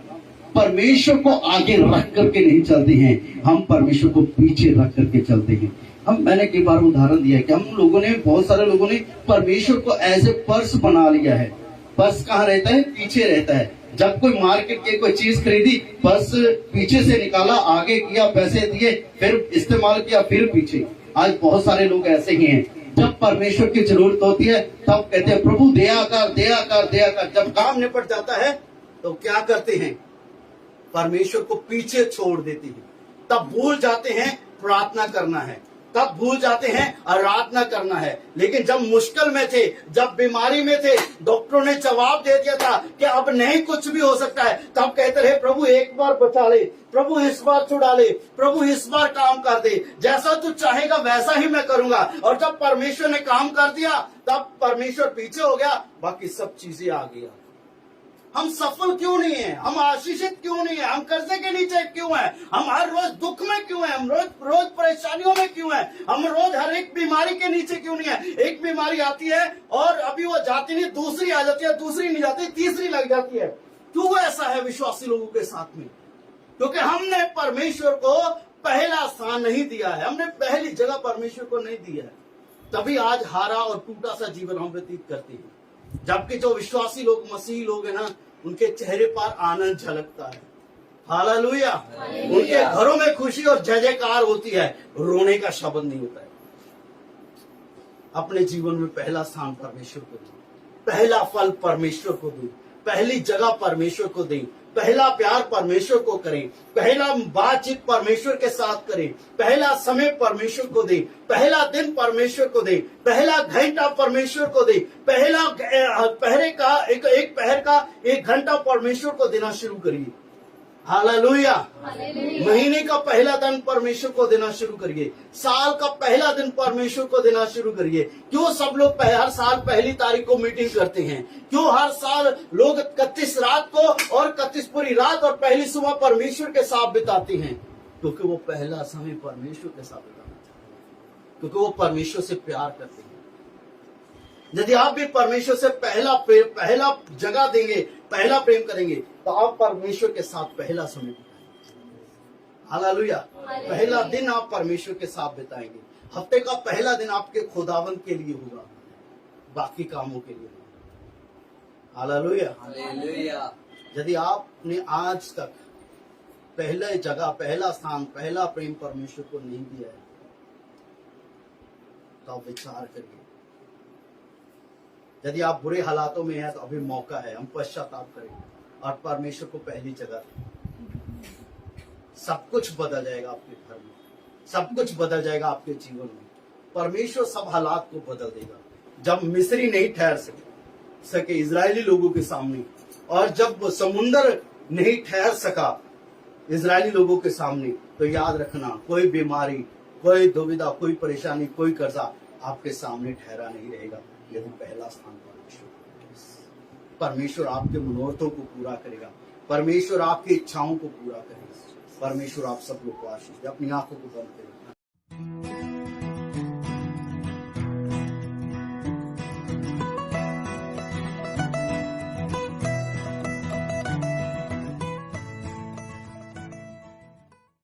परमेश्वर को आगे रख करके नहीं चलते हैं, हम परमेश्वर को पीछे रख करके चलते हैं। मैंने कई बार उदाहरण दिया कि हम लोगों ने, बहुत सारे लोगों ने परमेश्वर को एज ए पर्स बना लिया है। पर्स कहाँ रहता है? पीछे रहता है। जब कोई मार्केट के कोई चीज खरीदी, पर्स पीछे से निकाला, आगे किया, पैसे दिए, फिर इस्तेमाल किया, फिर पीछे। आज बहुत सारे लोग ऐसे ही हैं। जब परमेश्वर की जरूरत होती है तब कहते हैं प्रभु दया कर, दया कर, दया कर। जब काम निपट जाता है तो क्या करते हैं? परमेश्वर को पीछे छोड़ देते हैं। तब भूल जाते हैं प्रार्थना करना है, तब भूल जाते हैं आराधना करना है। लेकिन जब मुश्किल में थे, जब बीमारी में थे, डॉक्टरों ने जवाब दे दिया था कि अब नहीं कुछ भी हो सकता है, तब कहते रहे प्रभु एक बार बचा ले, प्रभु इस बार छुड़ा ले, प्रभु इस बार काम कर दे, जैसा तू चाहेगा वैसा ही मैं करूंगा। और जब परमेश्वर ने काम कर दिया, तब परमेश्वर पीछे हो गया, बाकी सब चीजें आ गया। हम सफल क्यों नहीं है? हम आशीषित क्यों नहीं है? हम कर्जे के नीचे क्यों है? हम हर रोज दुख में क्यों है? हम रोज परेशानियों में क्यों है? हम रोज हर एक बीमारी के नीचे क्यों नहीं है? एक बीमारी आती है और अभी वो जाती नहीं, दूसरी आ जाती है, दूसरी नहीं जाती, तीसरी लग जाती है। क्यों ऐसा है विश्वासी लोगों के साथ में? क्योंकि हमने परमेश्वर को पहला स्थान नहीं दिया है, हमने पहली जगह परमेश्वर को नहीं दी है। तभी आज हारा और टूटा सा जीवन हम व्यतीत करते हैं। जबकि जो विश्वासी लोग, मसीही लोग हैं ना, उनके चेहरे पर आनंद झलकता है। हालेलुया। उनके घरों में खुशी और जय जयकार होती है, रोने का शब्द नहीं होता है। अपने जीवन में पहला स्थान परमेश्वर को दें, पहला फल परमेश्वर को दें, पहली जगह परमेश्वर को दें, पहला प्यार परमेश्वर को करें, पहला बातचीत परमेश्वर के साथ करें, पहला समय परमेश्वर को दें, पहला दिन परमेश्वर को दें, पहला घंटा परमेश्वर को दें, पहला पहरे का एक पहर का 1 घंटा परमेश्वर को देना शुरू करिए। हालेलुया। महीने का पहला दिन परमेश्वर को देना शुरू करिए, साल का पहला दिन परमेश्वर को देना शुरू करिए। क्यों सब लोग हर साल पहली तारीख को मीटिंग करते हैं? क्यों हर साल लोग 31 रात को और 31 पूरी रात और पहली सुबह परमेश्वर के साथ बिताते हैं? क्योंकि वो पहला समय परमेश्वर के साथ बिताना चाहते हैं, क्योंकि वो परमेश्वर से प्यार करते हैं। यदि आप भी परमेश्वर से पहला जगह देंगे, पहला प्रेम करेंगे, तो आप परमेश्वर के साथ पहला समय बिताएंगे। हालेलुया। पहला दिन आप परमेश्वर के साथ बिताएंगे। हफ्ते का पहला दिन आपके खुदावंद के लिए होगा, बाकी कामों के लिए होगा। हालेलुया। हालेलुया। यदि आपने आज तक पहले जगह, पहला स्थान, पहला प्रेम परमेश्वर को नहीं दिया है, तो आप विचार करिए। यदि आप बुरे हालातों में हैं तो अभी मौका है, हम पश्चाताप करें और परमेश्वर को पहली जगह दें। सब कुछ बदल जाएगा आपके घर में, सब कुछ बदल जाएगा आपके जीवन में। परमेश्वर सब हालात को बदल देगा। जब मिस्री नहीं ठहर सके इजरायली लोगों के सामने, और जब समुंदर नहीं ठहर सका इजरायली लोगों के सामने, तो याद रखना, कोई बीमारी, कोई दुविधा, कोई परेशानी, कोई कर्जा आपके सामने ठहरा नहीं रहेगा। यदि पहला स्थान परमेश्वर आपके मनोरथों को पूरा करेगा, परमेश्वर आपकी इच्छाओं को पूरा करेगा। परमेश्वर आप सब लोग को आशीष दे। अपनी आंखों को बंद करें।